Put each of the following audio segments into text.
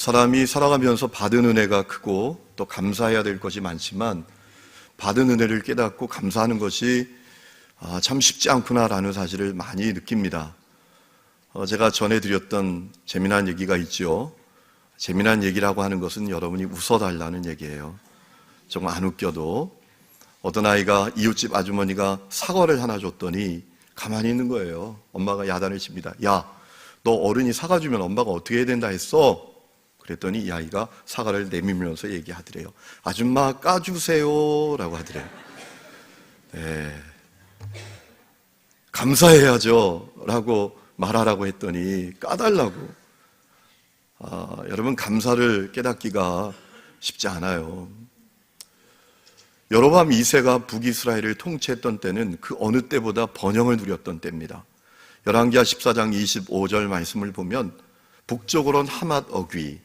사람이 살아가면서 받은 은혜가 크고 또 감사해야 될 것이 많지만 받은 은혜를 깨닫고 감사하는 것이 참 쉽지 않구나라는 사실을 많이 느낍니다. 제가 전해드렸던 재미난 얘기가 있죠. 재미난 얘기라고 하는 것은 여러분이 웃어달라는 얘기예요. 좀 안 웃겨도 어떤 아이가 이웃집 아주머니가 사과를 하나 줬더니 가만히 있는 거예요. 엄마가 야단을 칩니다. 야, 너 어른이 사과 주면 엄마가 어떻게 해야 된다 했어? 그랬더니 이 아이가 사과를 내밀면서 얘기하더래요. 아줌마 까주세요 라고 하더래요. 네. 감사해야죠 라고 말하라고 했더니 까달라고. 여러분, 감사를 깨닫기가 쉽지 않아요. 여로보암 2세가 북이스라엘을 통치했던 때는 그 어느 때보다 번영을 누렸던 때입니다. 열왕기하 14장 25절 말씀을 보면 북쪽으로는 하맛 어귀,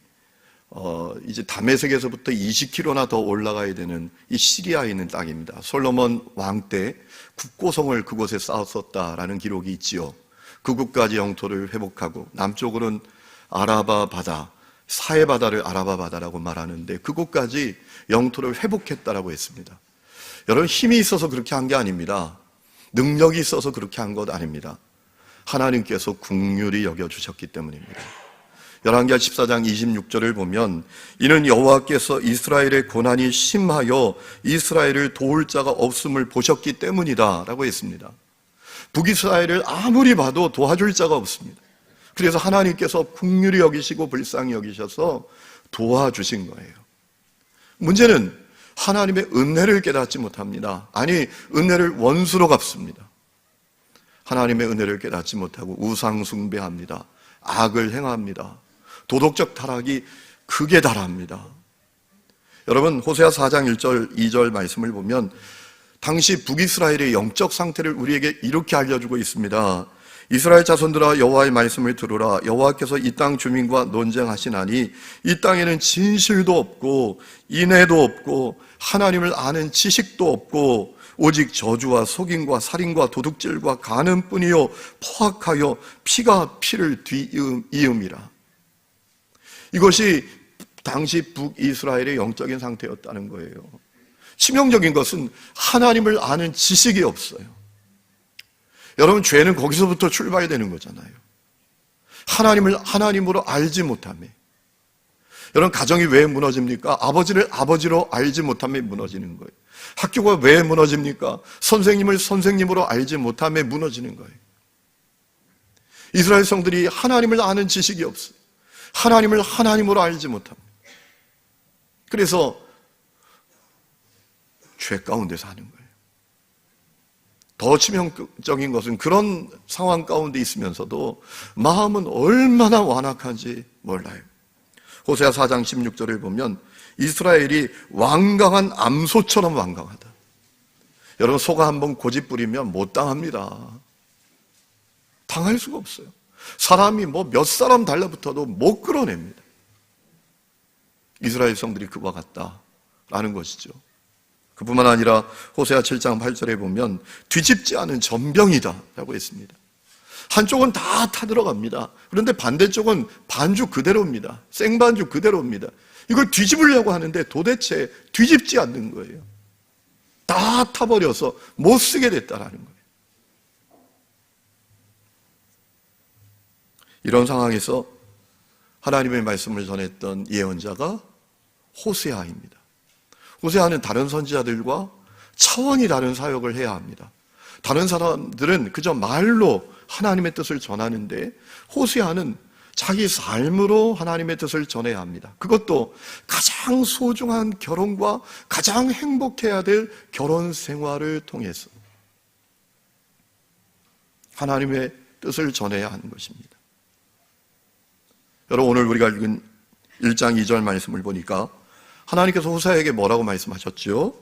이제 다메섹에서부터 20km나 더 올라가야 되는 이 시리아에 있는 땅입니다. 솔로몬 왕 때 국고성을 그곳에 쌓았었다라는 기록이 있지요. 그곳까지 영토를 회복하고 남쪽으로는 아라바 바다, 사해 바다를 아라바 바다라고 말하는데 그곳까지 영토를 회복했다라고 했습니다. 여러분, 힘이 있어서 그렇게 한 게 아닙니다. 능력이 있어서 그렇게 한 것 아닙니다. 하나님께서 긍휼히 여겨주셨기 때문입니다. 열왕기하 14장 26절을 보면 이는 여호와께서 이스라엘의 고난이 심하여 이스라엘을 도울 자가 없음을 보셨기 때문이다 라고 했습니다. 북이스라엘을 아무리 봐도 도와줄 자가 없습니다. 그래서 하나님께서 긍휼히 여기시고 불쌍히 여기셔서 도와주신 거예요. 문제는 하나님의 은혜를 깨닫지 못합니다. 아니, 은혜를 원수로 갚습니다. 하나님의 은혜를 깨닫지 못하고 우상 숭배합니다. 악을 행합니다. 도덕적 타락이 극에 달합니다. 여러분, 호세아 4장 1절 2절 말씀을 보면 당시 북이스라엘의 영적 상태를 우리에게 이렇게 알려주고 있습니다. 이스라엘 자손들아, 여호와의 말씀을 들으라. 여호와께서 이 땅 주민과 논쟁하시나니 이 땅에는 진실도 없고 인애도 없고 하나님을 아는 지식도 없고 오직 저주와 속임과 살인과 도둑질과 간음뿐이요 포악하여 피가 피를 뒤이음이라. 이것이 당시 북이스라엘의 영적인 상태였다는 거예요. 치명적인 것은 하나님을 아는 지식이 없어요. 여러분, 죄는 거기서부터 출발되는 거잖아요. 하나님을 하나님으로 알지 못함에. 여러분, 가정이 왜 무너집니까? 아버지를 아버지로 알지 못함에 무너지는 거예요. 학교가 왜 무너집니까? 선생님을 선생님으로 알지 못함에 무너지는 거예요. 이스라엘 성들이 하나님을 아는 지식이 없어요. 하나님을 하나님으로 알지 못합니다. 그래서 죄 가운데 사는 거예요. 더 치명적인 것은 그런 상황 가운데 있으면서도 마음은 얼마나 완악한지 몰라요. 호세아 4장 16절을 보면 이스라엘이 완강한 암소처럼 완강하다. 여러분, 소가 한번 고집 부리면 못 당합니다. 당할 수가 없어요. 사람이 몇 사람 달라붙어도 못 끌어냅니다. 이스라엘 성들이 그와 같다라는 것이죠. 그뿐만 아니라 호세아 7장 8절에 보면 뒤집지 않은 전병이다 라고 했습니다. 한쪽은 다 타들어갑니다. 그런데 반대쪽은 반죽 그대로입니다. 생반죽 그대로입니다. 이걸 뒤집으려고 하는데 도대체 뒤집지 않는 거예요. 다 타버려서 못 쓰게 됐다라는 거예요. 이런 상황에서 하나님의 말씀을 전했던 예언자가 호세아입니다. 호세아는 다른 선지자들과 차원이 다른 사역을 해야 합니다. 다른 사람들은 그저 말로 하나님의 뜻을 전하는데 호세아는 자기 삶으로 하나님의 뜻을 전해야 합니다. 그것도 가장 소중한 결혼과 가장 행복해야 될 결혼 생활을 통해서 하나님의 뜻을 전해야 하는 것입니다. 여러분, 오늘 우리가 읽은 1장 2절 말씀을 보니까 하나님께서 호세아에게 뭐라고 말씀하셨죠?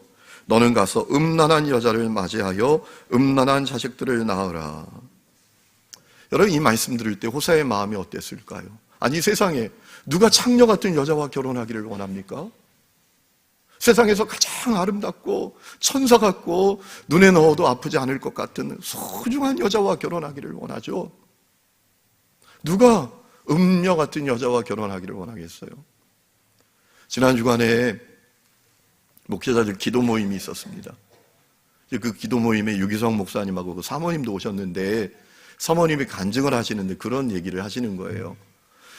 너는 가서 음란한 여자를 맞이하여 음란한 자식들을 낳으라. 여러분, 이 말씀 들을 때 호세아의 마음이 어땠을까요? 아니, 세상에 누가 창녀 같은 여자와 결혼하기를 원합니까? 세상에서 가장 아름답고 천사 같고 눈에 넣어도 아프지 않을 것 같은 소중한 여자와 결혼하기를 원하죠. 누가 음녀 같은 여자와 결혼하기를 원하겠어요? 지난 주간에 목회자들 기도 모임이 있었습니다. 그 기도 모임에 유기성 목사님하고 그 사모님도 오셨는데 사모님이 간증을 하시는데 그런 얘기를 하시는 거예요.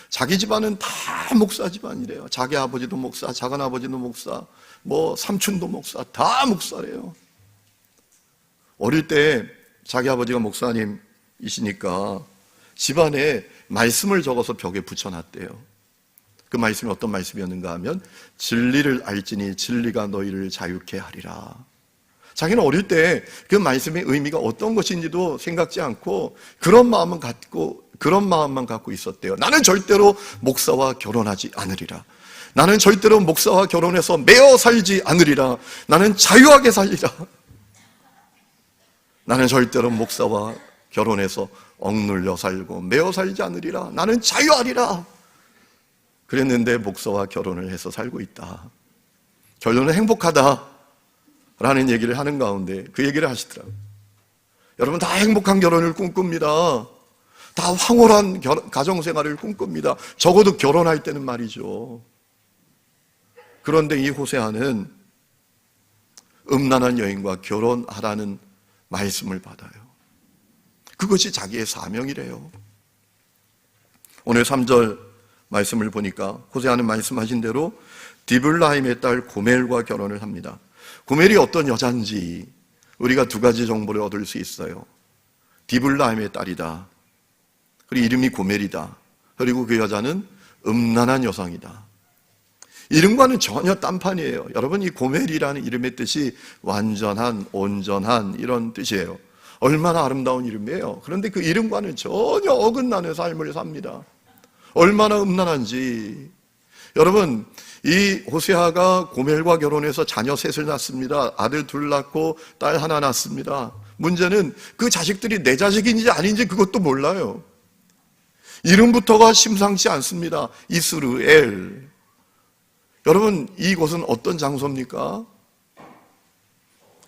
자기 집안은 다 목사 집안이래요. 자기 아버지도 목사, 작은 아버지도 목사, 뭐 삼촌도 목사, 다 목사래요. 어릴 때 자기 아버지가 목사님이시니까 집안에 말씀을 적어서 벽에 붙여놨대요. 그 말씀이 어떤 말씀이었는가 하면 진리를 알지니 진리가 너희를 자유케 하리라. 자기는 어릴 때 그 말씀의 의미가 어떤 것인지도 생각지 않고 그런 마음만 갖고 있었대요. 나는 절대로 목사와 결혼하지 않으리라. 나는 절대로 목사와 결혼해서 매어 살지 않으리라. 나는 자유하게 살리라. 나는 절대로 목사와 결혼해서 억눌려 살고 매어 살지 않으리라. 나는 자유하리라. 그랬는데 목사와 결혼을 해서 살고 있다. 결론은 행복하다라는 얘기를 하는 가운데 그 얘기를 하시더라고요. 여러분 다 행복한 결혼을 꿈꿉니다. 다 황홀한 가정생활을 꿈꿉니다. 적어도 결혼할 때는 말이죠. 그런데 이 호세아는 음란한 여인과 결혼하라는 말씀을 받아요. 그것이 자기의 사명이래요. 오늘 3절 말씀을 보니까 호세아는 말씀하신 대로 디블라임의 딸 고멜과 결혼을 합니다. 고멜이 어떤 여자인지 우리가 두 가지 정보를 얻을 수 있어요. 디블라임의 딸이다. 그리고 이름이 고멜이다. 그리고 그 여자는 음란한 여성이다. 이름과는 전혀 딴판이에요. 여러분, 이 고멜이라는 이름의 뜻이 완전한, 온전한 이런 뜻이에요. 얼마나 아름다운 이름이에요. 그런데 그 이름과는 전혀 어긋나는 삶을 삽니다. 얼마나 음란한지. 여러분, 이 호세아가 고멜과 결혼해서 자녀 셋을 낳습니다. 아들 둘 낳고 딸 하나 낳습니다. 문제는 그 자식들이 내 자식인지 아닌지 그것도 몰라요. 이름부터가 심상치 않습니다. 이스르엘. 여러분, 이곳은 어떤 장소입니까?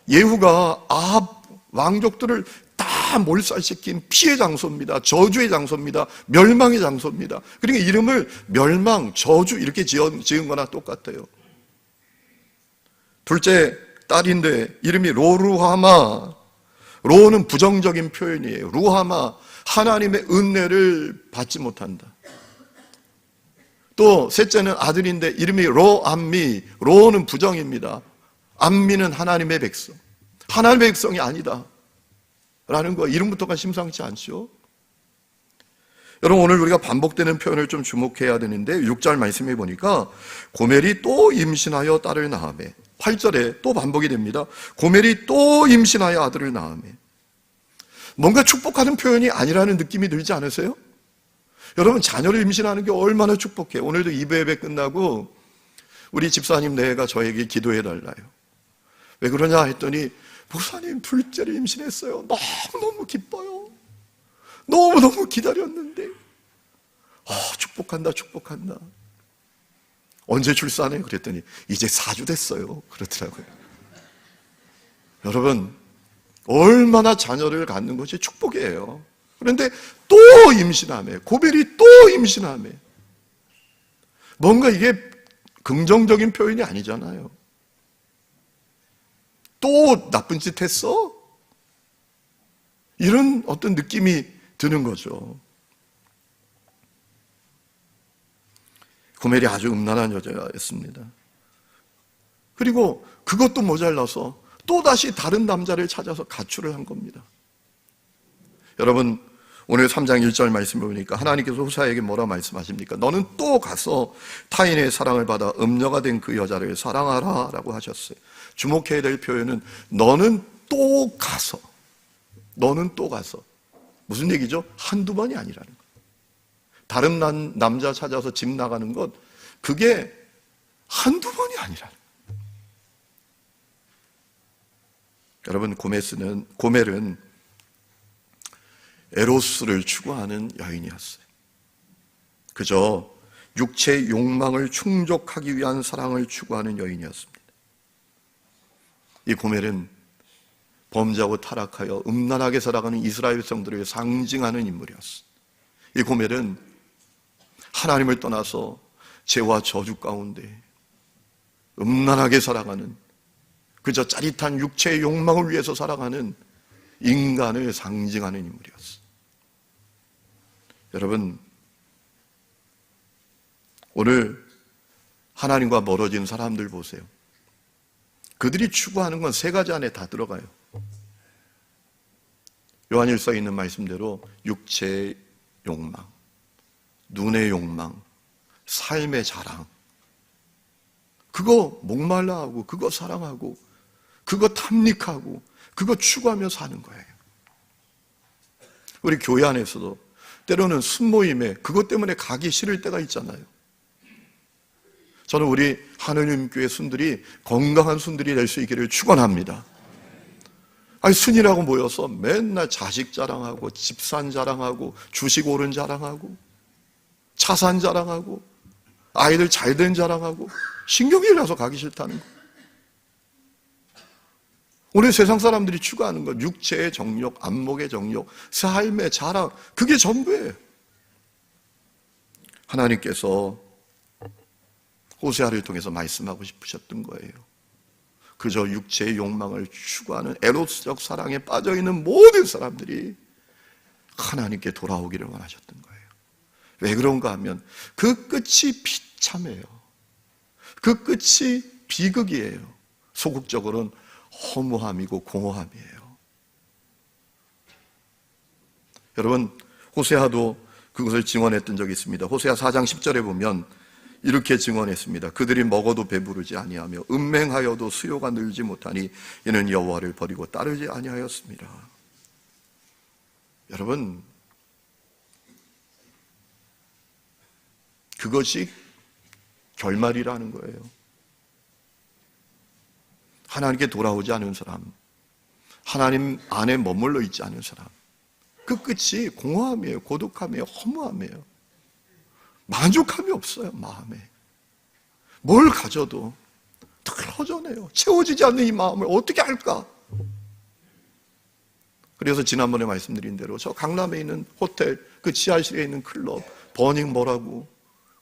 예후가 아합 왕족들을 다 몰살시킨 피해 장소입니다. 저주의 장소입니다. 멸망의 장소입니다. 그러니까 이름을 멸망, 저주 이렇게 지은 거나 똑같아요. 둘째 딸인데 이름이 로루하마. 로는 부정적인 표현이에요. 루하마, 하나님의 은혜를 받지 못한다. 또 셋째는 아들인데 이름이 로암미. 로는 부정입니다. 암미는 하나님의 백성. 하나님의 백성이 아니다 라는 거, 이름부터가 심상치 않죠. 여러분, 오늘 우리가 반복되는 표현을 좀 주목해야 되는데 6절 말씀해 보니까 고멜이 또 임신하여 딸을 낳으매, 8절에 또 반복이 됩니다. 고멜이 또 임신하여 아들을 낳으매. 뭔가 축복하는 표현이 아니라는 느낌이 들지 않으세요? 여러분, 자녀를 임신하는 게 얼마나 축복해요. 오늘도 2부 예배 끝나고 우리 집사님 내가 저에게 기도해 달라요. 왜 그러냐 했더니 목사님 둘째를 임신했어요. 너무너무 기뻐요. 너무너무 기다렸는데 축복한다 축복한다. 언제 출산해? 그랬더니 이제 4주 됐어요 그러더라고요. 여러분, 얼마나 자녀를 갖는 것이 축복이에요. 그런데 또 임신하며, 고멜이 또 임신하며, 뭔가 이게 긍정적인 표현이 아니잖아요. 또 나쁜 짓 했어? 이런 어떤 느낌이 드는 거죠. 고멜이 아주 음란한 여자였습니다. 그리고 그것도 모자라서 또다시 다른 남자를 찾아서 가출을 한 겁니다. 여러분, 오늘 3장 1절 말씀을 보니까 하나님께서 호세아에게 뭐라 말씀하십니까? 너는 또 가서 타인의 사랑을 받아 음녀가 된 그 여자를 사랑하라 라고 하셨어요. 주목해야 될 표현은 너는 또 가서. 너는 또 가서. 무슨 얘기죠? 한두 번이 아니라는 것. 다른 남자 찾아서 집 나가는 것, 그게 한두 번이 아니라는 것. 여러분, 고멜은 에로스를 추구하는 여인이었어요. 그저 육체의 욕망을 충족하기 위한 사랑을 추구하는 여인이었습니다. 이 고멜은 범죄하고 타락하여 음란하게 살아가는 이스라엘 백성들을 상징하는 인물이었어요. 이 고멜은 하나님을 떠나서 죄와 저주 가운데 음란하게 살아가는, 그저 짜릿한 육체의 욕망을 위해서 살아가는 인간을 상징하는 인물이었어요. 여러분, 오늘 하나님과 멀어진 사람들 보세요. 그들이 추구하는 건 세 가지 안에 다 들어가요. 요한일서에 있는 말씀대로 육체의 욕망, 눈의 욕망, 삶의 자랑, 그거 목말라 하고, 그거 사랑하고, 그거 탐닉하고, 그거 추구하며 사는 거예요. 우리 교회 안에서도 때로는 순모임에 그것 때문에 가기 싫을 때가 있잖아요. 저는 우리 하느님 교회 순들이 건강한 순들이 될 수 있기를 축원합니다. 아니, 순이라고 모여서 맨날 자식 자랑하고, 집산 자랑하고, 주식 오른 자랑하고, 차산 자랑하고, 아이들 잘된 자랑하고, 신경이 나서 가기 싫다는 거. 오늘 세상 사람들이 추구하는 건 육체의 정욕, 안목의 정욕, 삶의 자랑, 그게 전부예요. 하나님께서 호세아를 통해서 말씀하고 싶으셨던 거예요. 그저 육체의 욕망을 추구하는 에로스적 사랑에 빠져있는 모든 사람들이 하나님께 돌아오기를 원하셨던 거예요. 왜 그런가 하면 그 끝이 비참해요. 그 끝이 비극이에요. 소극적으로는 허무함이고 공허함이에요. 여러분, 호세아도 그것을 증언했던 적이 있습니다. 호세아 4장 10절에 보면 이렇게 증언했습니다. 그들이 먹어도 배부르지 아니하며 음행하여도 수요가 늘지 못하니 이는 여호와를 버리고 따르지 아니하였습니다. 여러분, 그것이 결말이라는 거예요. 하나님께 돌아오지 않은 사람, 하나님 안에 머물러 있지 않은 사람, 그 끝이 공허함이에요. 고독함이에요. 허무함이에요. 만족함이 없어요. 마음에 뭘 가져도 늘 허전해요. 채워지지 않는 이 마음을 어떻게 할까? 그래서 지난번에 말씀드린 대로 저 강남에 있는 호텔, 그 지하실에 있는 클럽, 버닝머라고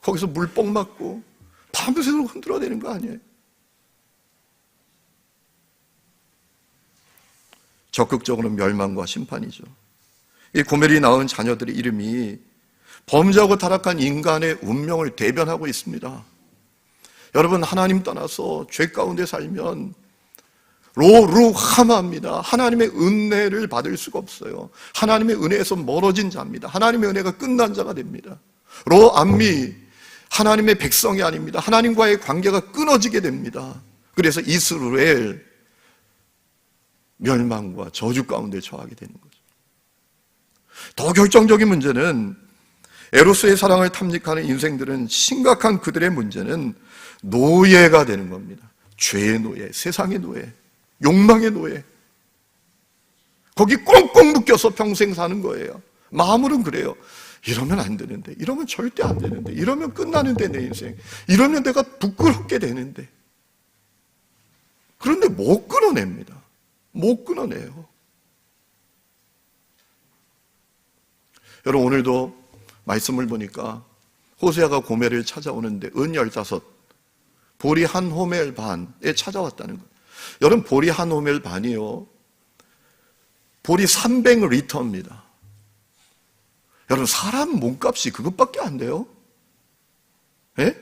거기서 물뽕 맞고 밤새도록 흔들어대는 거 아니에요? 적극적으로 멸망과 심판이죠. 이 고멜이 낳은 자녀들의 이름이 범죄하고 타락한 인간의 운명을 대변하고 있습니다. 여러분, 하나님 떠나서 죄 가운데 살면 로루하마입니다. 하나님의 은혜를 받을 수가 없어요. 하나님의 은혜에서 멀어진 자입니다. 하나님의 은혜가 끝난 자가 됩니다. 로암미, 하나님의 백성이 아닙니다. 하나님과의 관계가 끊어지게 됩니다. 그래서 이스라엘 멸망과 저주 가운데 처하게 되는 거죠. 더 결정적인 문제는 에로스의 사랑을 탐닉하는 인생들은 심각한 그들의 문제는 노예가 되는 겁니다. 죄의 노예, 세상의 노예, 욕망의 노예. 거기 꽁꽁 묶여서 평생 사는 거예요. 마음으로는 그래요. 이러면 안 되는데, 이러면 절대 안 되는데, 이러면 끝나는데 내 인생, 이러면 내가 부끄럽게 되는데. 그런데 못 끊어냅니다. 못 끊어내요. 여러분, 오늘도 말씀을 보니까 호세아가 고멜을 찾아오는데 은 15, 보리 한 호멜 반에 찾아왔다는 거예요. 여러분, 보리 한 호멜 반이요, 보리 300리터입니다. 여러분, 사람 몸값이 그것밖에 안 돼요? 예?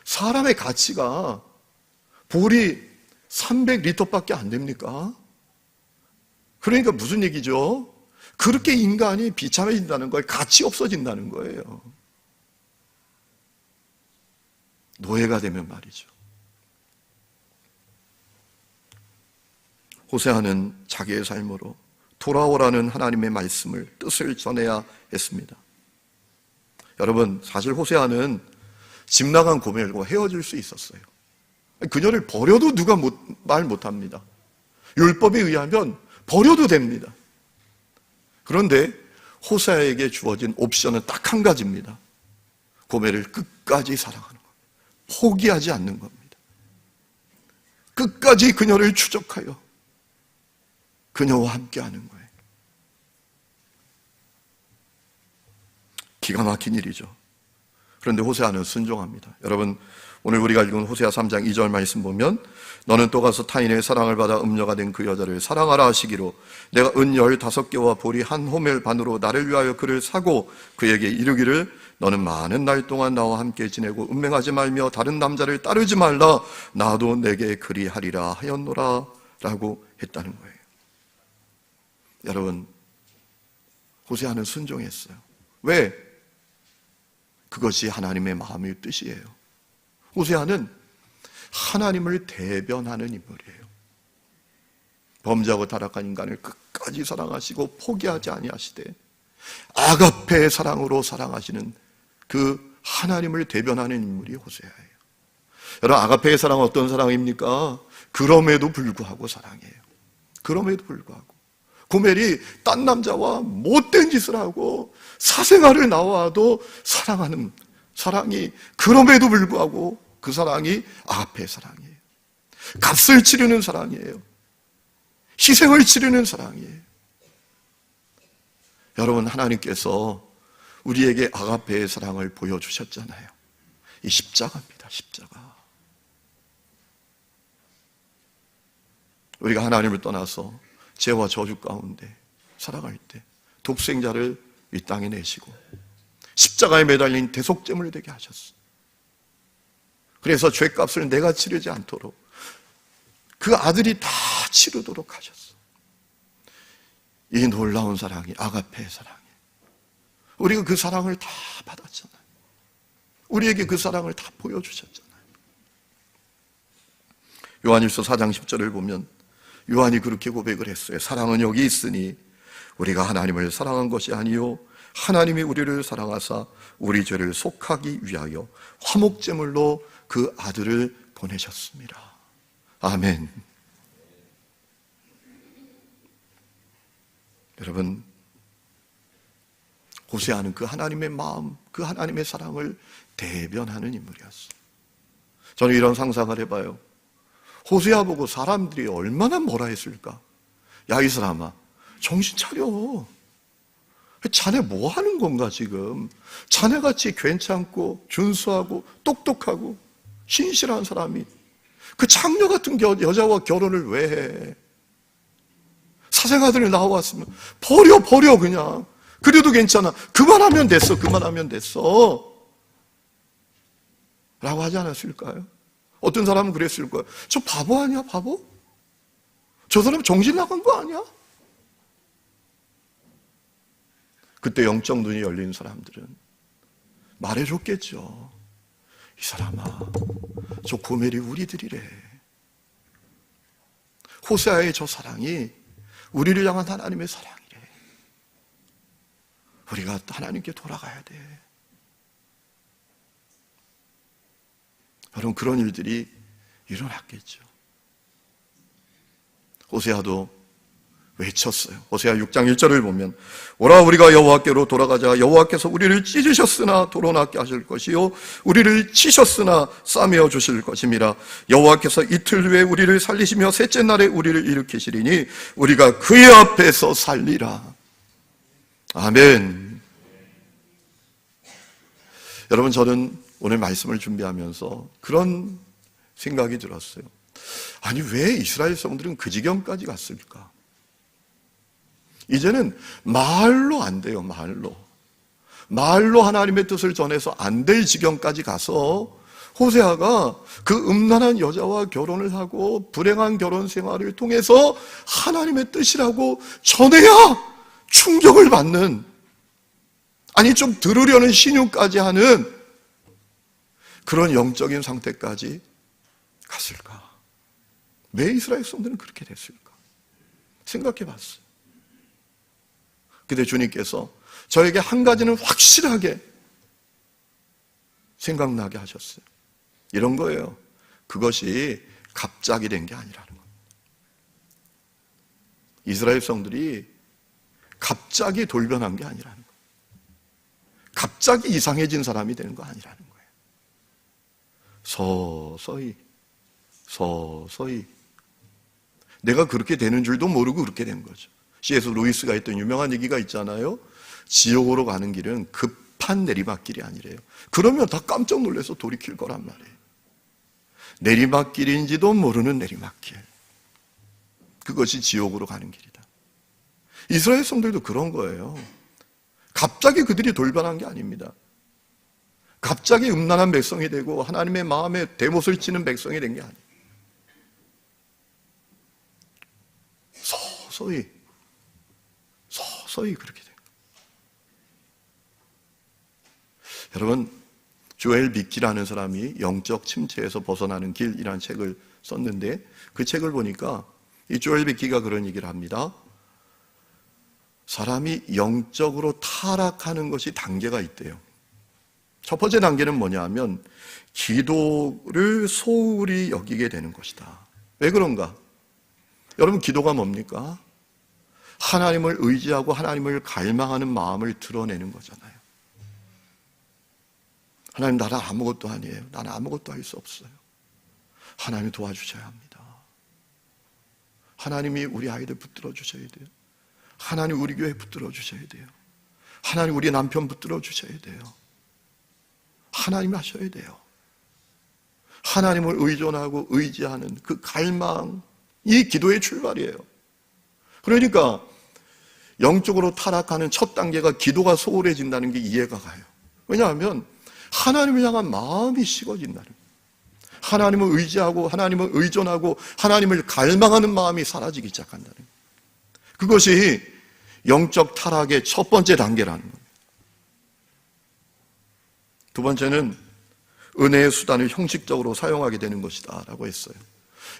사람의 가치가 보리 300리터밖에 안 됩니까? 그러니까 무슨 얘기죠? 그렇게 인간이 비참해진다는 거예요. 가치 없어진다는 거예요. 노예가 되면 말이죠. 호세아는 자기의 삶으로 돌아오라는 하나님의 말씀을, 뜻을 전해야 했습니다. 여러분, 사실 호세아는 집 나간 고멜과 헤어질 수 있었어요. 그녀를 버려도 누가 말 못합니다. 율법에 의하면 버려도 됩니다. 그런데 호세아에게 주어진 옵션은 딱 한 가지입니다. 고멜을 끝까지 사랑하는 겁니다. 포기하지 않는 겁니다. 끝까지 그녀를 추적하여 그녀와 함께하는 거예요. 기가 막힌 일이죠. 그런데 호세아는 순종합니다. 여러분, 오늘 우리가 읽은 호세아 3장 2절 말씀 보면 너는 또 가서 타인의 사랑을 받아 음녀가 된 그 여자를 사랑하라 하시기로 내가 은 15개와 보리 한 호멜 반으로 나를 위하여 그를 사고 그에게 이르기를 너는 많은 날 동안 나와 함께 지내고 음행하지 말며 다른 남자를 따르지 말라 나도 내게 그리하리라 하였노라 라고 했다는 거예요. 여러분, 호세아는 순종했어요. 왜? 그것이 하나님의 마음의 뜻이에요. 호세아는 하나님을 대변하는 인물이에요. 범죄하고 타락한 인간을 끝까지 사랑하시고 포기하지 아니하시되 아가페의 사랑으로 사랑하시는 그 하나님을 대변하는 인물이 호세아예요. 여러분, 아가페의 사랑은 어떤 사랑입니까? 그럼에도 불구하고 사랑이에요. 그럼에도 불구하고 고멜이 딴 남자와 못된 짓을 하고 사생활을 나와도 사랑하는 사랑이, 그럼에도 불구하고 그 사랑이 아가페의 사랑이에요. 값을 치르는 사랑이에요. 희생을 치르는 사랑이에요. 여러분, 하나님께서 우리에게 아가페의 사랑을 보여주셨잖아요. 이 십자가입니다. 십자가. 우리가 하나님을 떠나서 죄와 저주 가운데 살아갈 때 독생자를 이 땅에 내시고 십자가에 매달린 대속제물이 되게 하셨어. 그래서 죄값을 내가 치르지 않도록 그 아들이 다 치르도록 하셨어. 이 놀라운 사랑이 아가페의 사랑이에요. 우리가 그 사랑을 다 받았잖아요. 우리에게 그 사랑을 다 보여주셨잖아요. 요한일서 4장 10절을 보면 요한이 그렇게 고백을 했어요. 사랑은 여기 있으니 우리가 하나님을 사랑한 것이 아니요 하나님이 우리를 사랑하사 우리 죄를 속하기 위하여 화목제물로 그 아들을 보내셨습니다. 아멘. 여러분, 호세아는 그 하나님의 마음, 그 하나님의 사랑을 대변하는 인물이었어요. 저는 이런 상상을 해봐요. 호세아 보고 사람들이 얼마나 뭐라 했을까? 야, 이 사람아, 정신 차려. 자네 뭐 하는 건가 지금? 자네같이 괜찮고 준수하고 똑똑하고 신실한 사람이 그 장녀 같은 여자와 결혼을 왜 해? 사생아들이 나와왔으면 버려 그냥. 그래도 괜찮아. 그만하면 됐어. 라고 하지 않았을까요? 어떤 사람은 그랬을 거예요. 저 바보 아니야, 바보? 저 사람 정신 나간 거 아니야? 그때 영적 눈이 열린 사람들은 말해줬겠죠. 이 사람아, 저 고멜이 우리들이래. 호세아의 저 사랑이 우리를 향한 하나님의 사랑이래. 우리가 하나님께 돌아가야 돼. 여러분, 그런 일들이 일어났겠죠. 호세아도 외쳤어요. 호세아 6장 1절을 보면 오라 우리가 여호와께로 돌아가자. 여호와께서 우리를 찢으셨으나 도로나게 하실 것이요 우리를 치셨으나 싸매어 주실 것임이라. 여호와께서 이틀 후에 우리를 살리시며 셋째 날에 우리를 일으키시리니 우리가 그의 앞에서 살리라. 아멘. 여러분, 저는 오늘 말씀을 준비하면서 그런 생각이 들었어요. 아니, 왜 이스라엘 성들은 그 지경까지 갔을까? 이제는 말로 안 돼요. 말로 하나님의 뜻을 전해서 안 될 지경까지 가서 호세아가 그 음란한 여자와 결혼을 하고 불행한 결혼 생활을 통해서 하나님의 뜻이라고 전해야 충격을 받는, 아니 좀 들으려는 신용까지 하는 그런 영적인 상태까지 갔을까? 왜 이스라엘 성들은 그렇게 됐을까? 생각해 봤어요. 근데 주님께서 저에게 한 가지는 확실하게 생각나게 하셨어요. 이런 거예요. 그것이 갑자기 된 게 아니라는 겁니다. 이스라엘 성들이 갑자기 돌변한 게 아니라는 거예요. 갑자기 이상해진 사람이 되는 거 아니라는 거예요. 서서히 내가 그렇게 되는 줄도 모르고 그렇게 된 거죠. C.S. 루이스가 했던 유명한 얘기가 있잖아요. 지옥으로 가는 길은 급한 내리막길이 아니래요. 그러면 다 깜짝 놀라서 돌이킬 거란 말이에요. 내리막길인지도 모르는 내리막길. 그것이 지옥으로 가는 길이다. 이스라엘 성들도 그런 거예요. 갑자기 그들이 돌변한 게 아닙니다. 갑자기 음란한 백성이 되고 하나님의 마음에 대못을 치는 백성이 된 게 아니에요. 서서히 그렇게 된 거예요. 여러분, 조엘 미키라는 사람이 영적 침체에서 벗어나는 길이라는 책을 썼는데 그 책을 보니까 이 조엘 미키가 그런 얘기를 합니다. 사람이 영적으로 타락하는 것이 단계가 있대요. 첫 번째 단계는 뭐냐 하면 기도를 소홀히 여기게 되는 것이다. 왜 그런가? 여러분, 기도가 뭡니까? 하나님을 의지하고 하나님을 갈망하는 마음을 드러내는 거잖아요. 하나님, 나는 아무것도 아니에요. 나는 아무것도 할 수 없어요. 하나님 도와주셔야 합니다. 하나님이 우리 아이들 붙들어 주셔야 돼요. 하나님 우리 교회 붙들어 주셔야 돼요. 하나님 우리 남편 붙들어 주셔야 돼요. 하나님이 하셔야 돼요. 하나님을 의존하고 의지하는 그 갈망이 기도의 출발이에요. 그러니까 영적으로 타락하는 첫 단계가 기도가 소홀해진다는 게 이해가 가요. 왜냐하면 하나님을 향한 마음이 식어진다는 거예요. 하나님을 의지하고 하나님을 의존하고 하나님을 갈망하는 마음이 사라지기 시작한다는 거예요. 그것이 영적 타락의 첫 번째 단계라는 거예요. 두 번째는 은혜의 수단을 형식적으로 사용하게 되는 것이다 라고 했어요.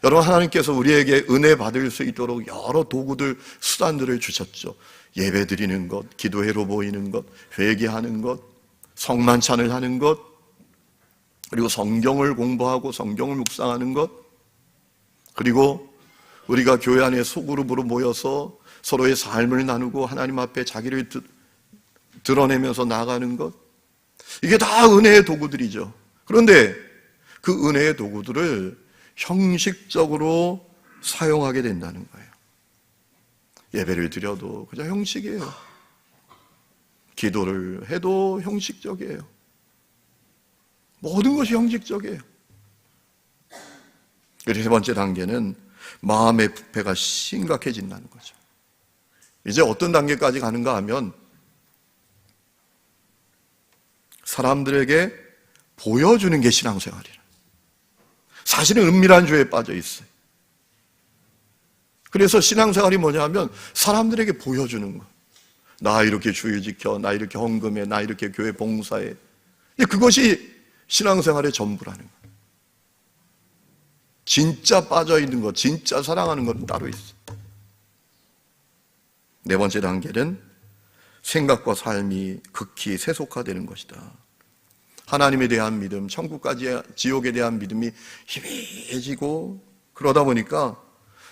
여러분, 하나님께서 우리에게 은혜 받을 수 있도록 여러 도구들, 수단들을 주셨죠. 예배 드리는 것, 기도회로 모이는 것, 회개하는 것, 성만찬을 하는 것, 그리고 성경을 공부하고 성경을 묵상하는 것, 그리고 우리가 교회 안에 소그룹으로 모여서 서로의 삶을 나누고 하나님 앞에 자기를 드러내면서 나아가는 것, 이게 다 은혜의 도구들이죠. 그런데 그 은혜의 도구들을 형식적으로 사용하게 된다는 거예요. 예배를 드려도 그냥 형식이에요. 기도를 해도 형식적이에요. 모든 것이 형식적이에요. 그리고 세 번째 단계는 마음의 부패가 심각해진다는 거죠. 이제 어떤 단계까지 가는가 하면 사람들에게 보여주는 게 신앙생활이에요. 사실은 은밀한 죄에 빠져 있어요. 그래서 신앙생활이 뭐냐 하면 사람들에게 보여주는 거. 나 이렇게 주일 지켜, 나 이렇게 헌금해, 나 이렇게 교회 봉사해. 그것이 신앙생활의 전부라는 거예요. 진짜 빠져있는 것, 진짜 사랑하는 건 따로 있어요. 네 번째 단계는 생각과 삶이 극히 세속화되는 것이다. 하나님에 대한 믿음, 천국까지 지옥에 대한 믿음이 희미해지고 그러다 보니까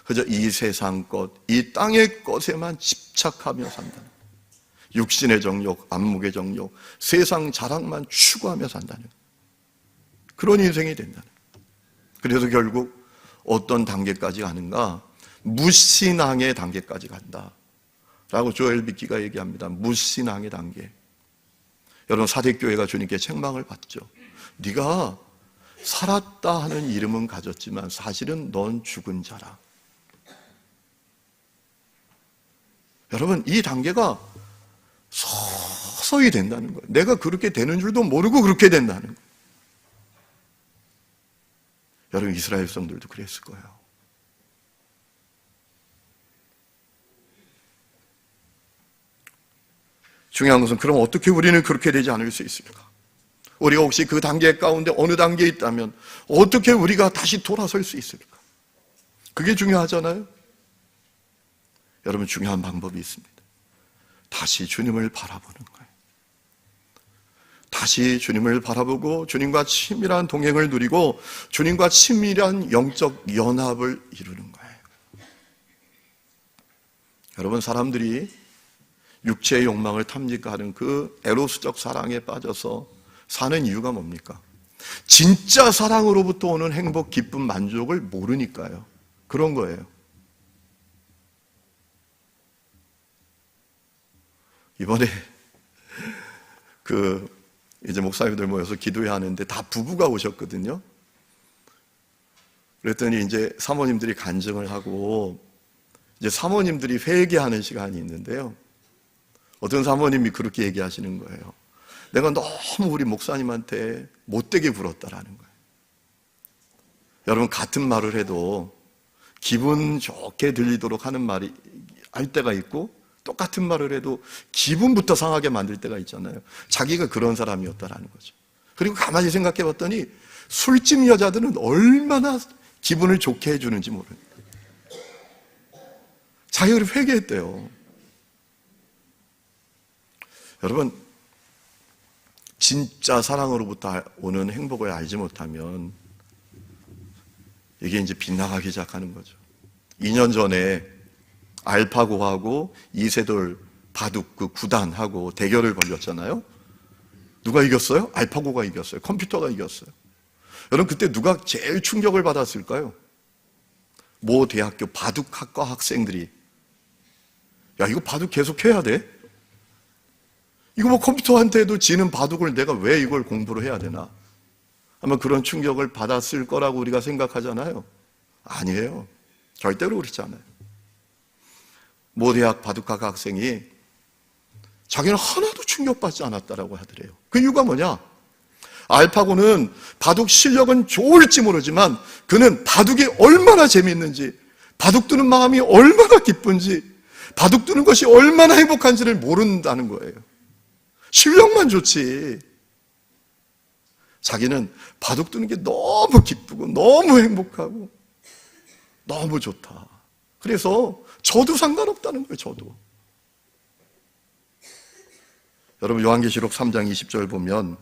그저 이 세상 것, 이 땅의 것에만 집착하며 산다는 거예요. 육신의 정욕, 안목의 정욕, 세상 자랑만 추구하며 산다는 그런 인생이 된다는 거예요. 그래서 결국 어떤 단계까지 가는가? 무신앙의 단계까지 간다 라고 조엘 미키가 얘기합니다. 무신앙의 단계. 여러분, 사대교회가 주님께 책망을 받죠. 네가 살았다 하는 이름은 가졌지만 사실은 넌 죽은 자라. 여러분, 이 단계가 서서히 된다는 거예요. 내가 그렇게 되는 줄도 모르고 그렇게 된다는 거예요. 여러분, 이스라엘 성들도 그랬을 거예요. 중요한 것은 그럼 어떻게 우리는 그렇게 되지 않을 수 있을까? 우리가 혹시 그 단계 가운데 어느 단계에 있다면 어떻게 우리가 다시 돌아설 수 있을까? 그게 중요하잖아요. 여러분, 중요한 방법이 있습니다. 다시 주님을 바라보는 거예요. 다시 주님을 바라보고 주님과 친밀한 동행을 누리고 주님과 친밀한 영적 연합을 이루는 거예요. 여러분, 사람들이 육체의 욕망을 탐닉하는 그 에로스적 사랑에 빠져서 사는 이유가 뭡니까? 진짜 사랑으로부터 오는 행복, 기쁨, 만족을 모르니까요. 그런 거예요. 이번에 이제 목사님들 모여서 기도해야 하는데 다 부부가 오셨거든요. 그랬더니 이제 사모님들이 간증을 하고 이제 사모님들이 회개하는 시간이 있는데요. 어떤 사모님이 그렇게 얘기하시는 거예요. 내가 너무 우리 목사님한테 못되게 굴었다라는 거예요. 여러분, 같은 말을 해도 기분 좋게 들리도록 하는 말이 할 때가 있고 똑같은 말을 해도 기분부터 상하게 만들 때가 있잖아요. 자기가 그런 사람이었다라는 거죠. 그리고 가만히 생각해 봤더니 술집 여자들은 얼마나 기분을 좋게 해주는지 모릅니다. 자기가 회개했대요. 여러분, 진짜 사랑으로부터 오는 행복을 알지 못하면 이게 이제 빗나가기 시작하는 거죠. 2년 전에 알파고하고 이세돌 바둑 그 구단하고 대결을 벌였잖아요. 누가 이겼어요? 알파고가 이겼어요. 컴퓨터가 이겼어요. 여러분, 그때 누가 제일 충격을 받았을까요? 모 대학교 바둑학과 학생들이, 야, 이거 바둑 계속 해야 돼? 이거 뭐 컴퓨터한테도 지는 바둑을 내가 왜 이걸 공부를 해야 되나? 아마 그런 충격을 받았을 거라고 우리가 생각하잖아요. 아니에요. 절대로 그렇지 않아요. 모 대학 바둑학과 학생이 자기는 하나도 충격받지 않았다라고 하더래요. 그 이유가 뭐냐? 알파고는 바둑 실력은 좋을지 모르지만 그는 바둑이 얼마나 재미있는지, 바둑 두는 마음이 얼마나 기쁜지, 바둑 두는 것이 얼마나 행복한지를 모른다는 거예요. 실력만 좋지. 자기는 바둑 두는 게 너무 기쁘고 너무 행복하고 너무 좋다. 그래서 저도 상관없다는 거예요. 저도. 여러분, 요한계시록 3장 20절 보면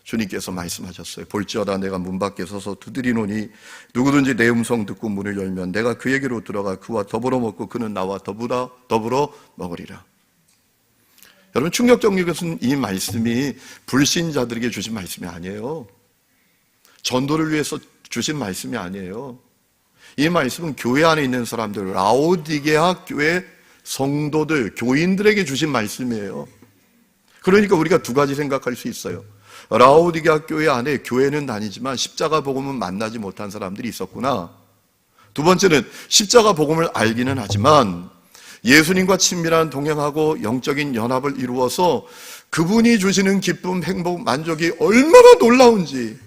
주님께서 말씀하셨어요. 볼지어다 내가 문 밖에 서서 두드리노니 누구든지 내 음성 듣고 문을 열면 내가 그에게로 들어가 그와 더불어 먹고 그는 나와 더불어 먹으리라. 여러분, 충격적인 것은 이 말씀이 불신자들에게 주신 말씀이 아니에요. 전도를 위해서 주신 말씀이 아니에요. 이 말씀은 교회 안에 있는 사람들, 라오디게아 교회 성도들, 교인들에게 주신 말씀이에요. 그러니까 우리가 두 가지 생각할 수 있어요. 라오디게아 교회 안에 교회는 다니지만 십자가 복음은 만나지 못한 사람들이 있었구나. 두 번째는 십자가 복음을 알기는 하지만 예수님과 친밀한 동행하고 영적인 연합을 이루어서 그분이 주시는 기쁨, 행복, 만족이 얼마나 놀라운지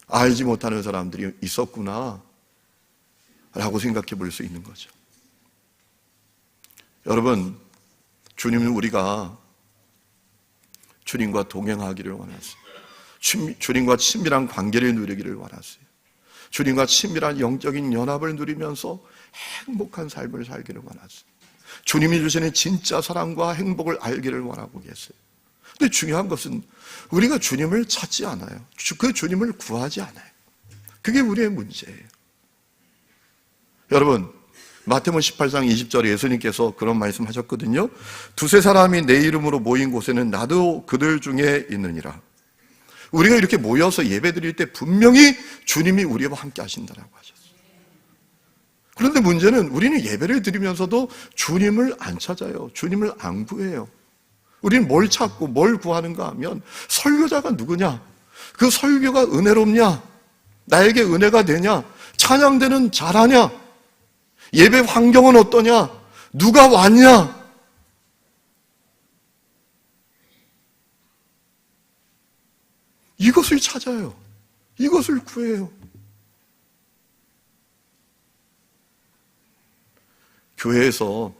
알지 못하는 사람들이 있었구나 라고 생각해 볼 수 있는 거죠. 여러분, 주님은 우리가 주님과 동행하기를 원하세요. 주님과 친밀한 관계를 누리기를 원하세요. 주님과 친밀한 영적인 연합을 누리면서 행복한 삶을 살기를 원하세요. 주님이 주시는 진짜 사랑과 행복을 알기를 원하고 계세요. 근데 중요한 것은 우리가 주님을 찾지 않아요. 그 주님을 구하지 않아요. 그게 우리의 문제예요. 여러분, 마태복음 18장 20절에 예수님께서 그런 말씀하셨거든요. 두세 사람이 내 이름으로 모인 곳에는 나도 그들 중에 있느니라. 우리가 이렇게 모여서 예배 드릴 때 분명히 주님이 우리와 함께 하신다라고 하셨어요. 그런데 문제는 우리는 예배를 드리면서도 주님을 안 찾아요. 주님을 안 구해요. 우리는 뭘 찾고 뭘 구하는가 하면 설교자가 누구냐? 그 설교가 은혜롭냐? 나에게 은혜가 되냐? 찬양대는 잘하냐? 예배 환경은 어떠냐? 누가 왔냐? 이것을 찾아요. 이것을 구해요. 교회에서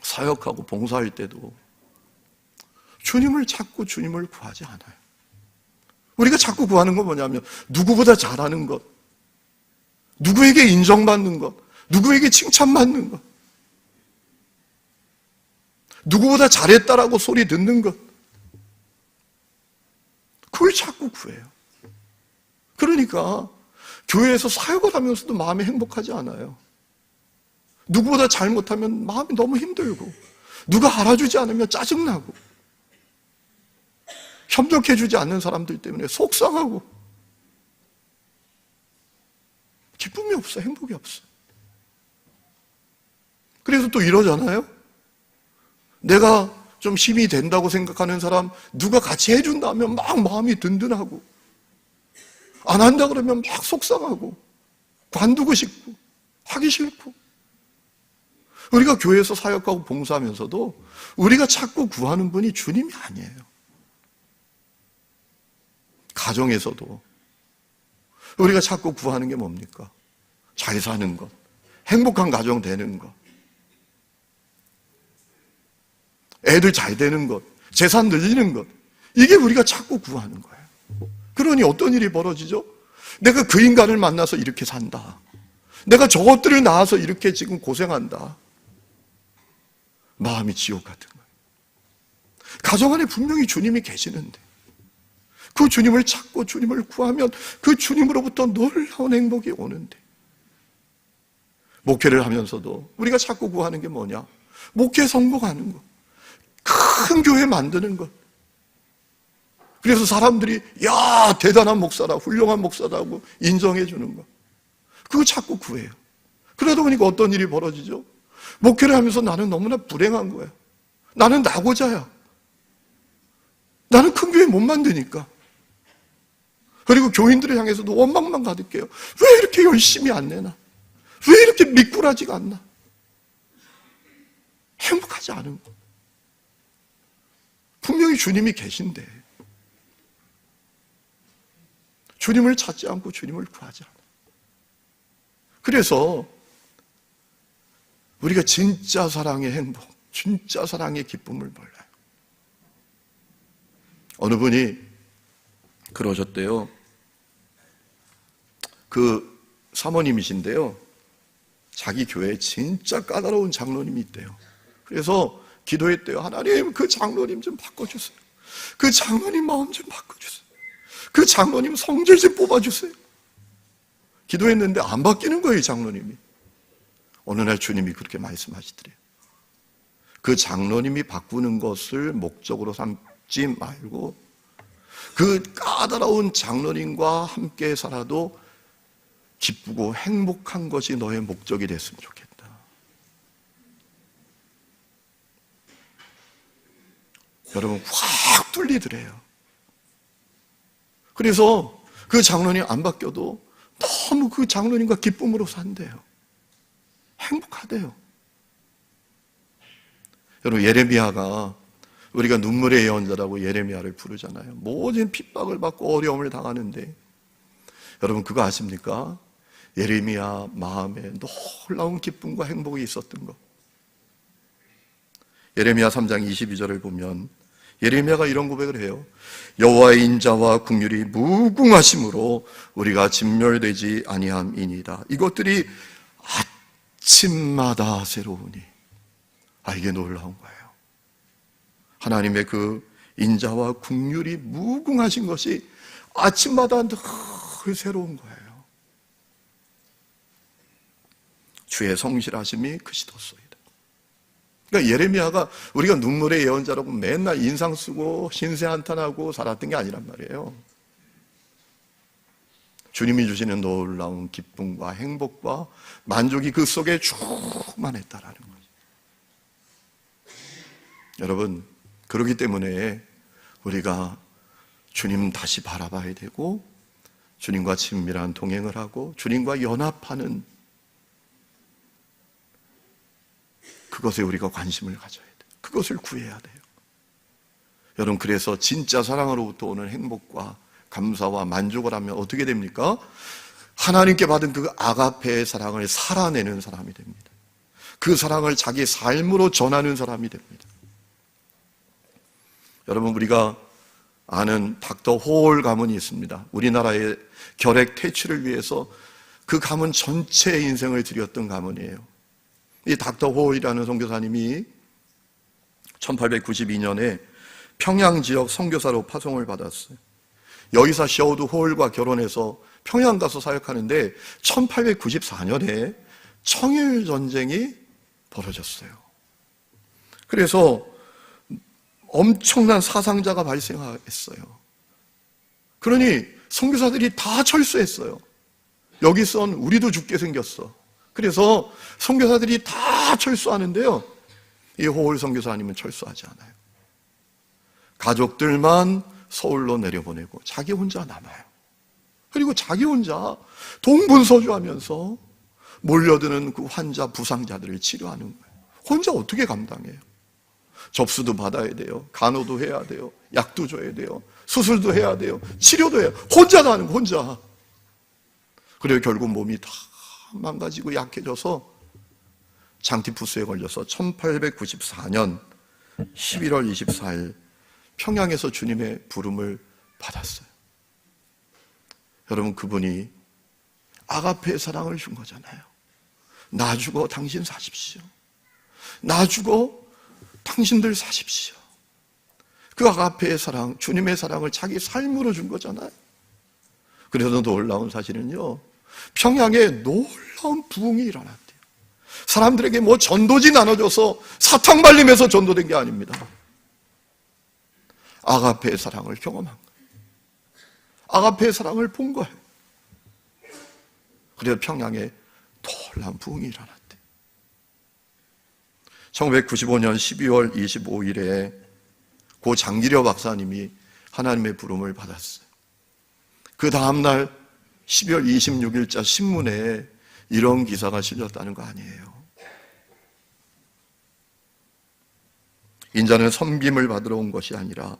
사역하고 봉사할 때도 주님을 찾고 주님을 구하지 않아요. 우리가 자꾸 구하는 건 뭐냐면 누구보다 잘하는 것, 누구에게 인정받는 것, 누구에게 칭찬받는 것, 누구보다 잘했다라고 소리 듣는 것, 그걸 자꾸 구해요. 그러니까 교회에서 사역을 하면서도 마음이 행복하지 않아요. 누구보다 잘못하면 마음이 너무 힘들고, 누가 알아주지 않으면 짜증나고, 협력해주지 않는 사람들 때문에 속상하고, 기쁨이 없어, 행복이 없어. 그래서 또 이러잖아요. 내가 좀 힘이 된다고 생각하는 사람 누가 같이 해준다면 막 마음이 든든하고, 안 한다 그러면 막 속상하고 관두고 싶고 하기 싫고. 우리가 교회에서 사역하고 봉사하면서도 우리가 찾고 구하는 분이 주님이 아니에요. 가정에서도 우리가 찾고 구하는 게 뭡니까? 잘 사는 것, 행복한 가정 되는 것, 애들 잘 되는 것, 재산 늘리는 것, 이게 우리가 찾고 구하는 거예요. 그러니 어떤 일이 벌어지죠? 내가 그 인간을 만나서 이렇게 산다, 내가 저것들을 낳아서 이렇게 지금 고생한다, 마음이 지옥 같은 거예요. 가정 안에 분명히 주님이 계시는데 그 주님을 찾고 주님을 구하면 그 주님으로부터 놀라운 행복이 오는데, 목회를 하면서도 우리가 찾고 구하는 게 뭐냐? 목회 성공하는 것, 큰 교회 만드는 것. 그래서 사람들이 야, 대단한 목사다, 훌륭한 목사다고 인정해 주는 것, 그거 찾고 구해요. 그러다 보니까 어떤 일이 벌어지죠? 목회를 하면서 나는 너무나 불행한 거예요. 나는 나고자야. 나는 큰 교회 못 만드니까. 그리고 교인들을 향해서도 원망만 가득해요. 왜 이렇게 열심히 안 내나? 왜 이렇게 미꾸라지가 않나? 행복하지 않은 거. 분명히 주님이 계신데 주님을 찾지 않고 주님을 구하지 않아. 그래서 우리가 진짜 사랑의 행복, 진짜 사랑의 기쁨을 몰라요. 어느 분이 그러셨대요. 그 사모님이신데요, 자기 교회에 진짜 까다로운 장로님이 있대요. 그래서 기도했대요. 하나님, 그 장로님 좀 바꿔주세요. 그 장로님 마음 좀 바꿔주세요. 그 장로님 성질 좀 뽑아주세요. 기도했는데 안 바뀌는 거예요, 장로님이. 어느 날 주님이 그렇게 말씀하시더래요. 그 장로님이 바꾸는 것을 목적으로 삼지 말고 그 까다로운 장로님과 함께 살아도 기쁘고 행복한 것이 너의 목적이 됐으면 좋겠다. 여러분, 확 뚫리더래요. 그래서 그 장로님 안 바뀌어도 너무 그 장로님과 기쁨으로 산대요. 행복하대요. 여러분, 예레미야가, 우리가 눈물의 예언자라고 예레미야를 부르잖아요. 모든 핍박을 받고 어려움을 당하는데, 여러분 그거 아십니까? 예레미야 마음에 놀라운 기쁨과 행복이 있었던 것. 예레미야 3장 22절을 보면 예레미야가 이런 고백을 해요. 여호와의 인자와 긍휼이 무궁하심으로 우리가 진멸되지 아니함이니이다. 이것들이 아침마다 새로우니. 이게 놀라운 거예요. 하나님의 그 인자와 긍휼이 무궁하신 것이 아침마다 늘 새로운 거예요. 주의 성실하심이 크시도소이다. 그러니까 예레미야가 우리가 눈물의 예언자라고 맨날 인상 쓰고 신세 한탄하고 살았던 게 아니란 말이에요. 주님이 주시는 놀라운 기쁨과 행복과 만족이 그 속에 충만했다라는 거죠. 여러분, 그렇기 때문에 우리가 주님 다시 바라봐야 되고, 주님과 친밀한 동행을 하고 주님과 연합하는 그것에 우리가 관심을 가져야 돼요. 그것을 구해야 돼요. 여러분, 그래서 진짜 사랑으로부터 오는 행복과 감사와 만족을 하면 어떻게 됩니까? 하나님께 받은 그 아가페의 사랑을 살아내는 사람이 됩니다. 그 사랑을 자기 삶으로 전하는 사람이 됩니다. 여러분, 우리가 아는 닥터 호월 가문이 있습니다. 우리나라의 결핵 퇴치를 위해서 그 가문 전체의 인생을 드렸던 가문이에요. 이 닥터 호월이라는 선교사님이 1892년에 평양 지역 선교사로 파송을 받았어요. 여의사 셔우드 호월과 결혼해서 평양 가서 사역하는데 1894년에 청일 전쟁이 벌어졌어요. 그래서 엄청난 사상자가 발생했어요. 그러니 선교사들이 다 철수했어요. 여기선 우리도 죽게 생겼어. 그래서 선교사들이 다 철수하는데요, 이 호월 선교사님은 철수하지 않아요. 가족들만 서울로 내려보내고 자기 혼자 남아요. 그리고 자기 혼자 동분서주하면서 몰려드는 그 환자, 부상자들을 치료하는 거예요. 혼자 어떻게 감당해요? 접수도 받아야 돼요. 간호도 해야 돼요. 약도 줘야 돼요. 수술도 해야 돼요. 치료도 해요. 혼자 다 하는 거, 혼자. 그래서 결국 몸이 다 망가지고 약해져서 장티푸스에 걸려서 1894년 11월 24일 평양에서 주님의 부름을 받았어요. 여러분, 그분이 아가페의 사랑을 준 거잖아요. 나 주고 당신 사십시오. 나 주고 당신들 사십시오. 그 아가페의 사랑, 주님의 사랑을 자기 삶으로 준 거잖아요. 그래서 놀라운 사실은요, 평양에 놀라운 부흥이 일어났대요. 사람들에게 뭐 전도지 나눠줘서 사탕 발림해서 전도된 게 아닙니다. 아가페의 사랑을 경험한 거예요. 아가페의 사랑을 본 거예요. 그래서 평양에 놀라운 부흥이 일어났대요. 1995년 12월 25일에 고 장기려 박사님이 하나님의 부름을 받았어요. 그 다음날 12월 26일자 신문에 이런 기사가 실렸다는 거 아니에요. 인자는 섬김을 받으러 온 것이 아니라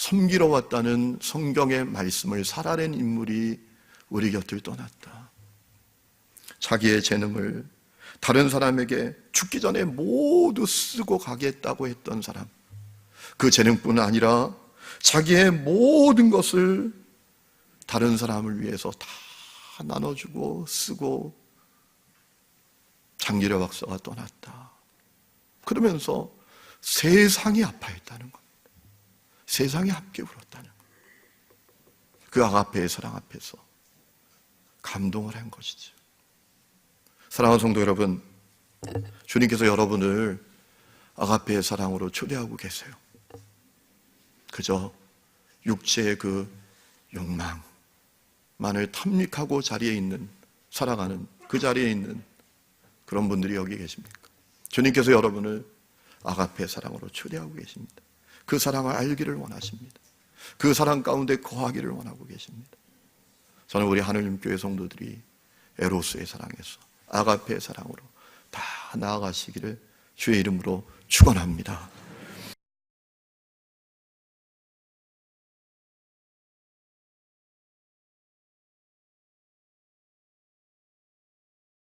섬기러 왔다는 성경의 말씀을 살아낸 인물이 우리 곁을 떠났다. 자기의 재능을 다른 사람에게 죽기 전에 모두 쓰고 가겠다고 했던 사람, 그 재능뿐 아니라 자기의 모든 것을 다른 사람을 위해서 다 나눠주고 쓰고 장기려 박사가 떠났다. 그러면서 세상이 아파했다는 겁니다. 세상이 함께 울었다는 겁니다. 그 아가페의 사랑 앞에서 감동을 한 것이죠. 사랑하는 성도 여러분, 주님께서 여러분을 아가페의 사랑으로 초대하고 계세요. 그저 육체의 그 욕망만을 탐닉하고 자리에 있는, 살아가는 그 자리에 있는 그런 분들이 여기 계십니까? 주님께서 여러분을 아가페의 사랑으로 초대하고 계십니다. 그 사랑을 알기를 원하십니다. 그 사랑 가운데 거하기를 원하고 계십니다. 저는 우리 하늘님교회 성도들이 에로스의 사랑에서 아가페의 사랑으로 다 나아가시기를 주의 이름으로 축원합니다.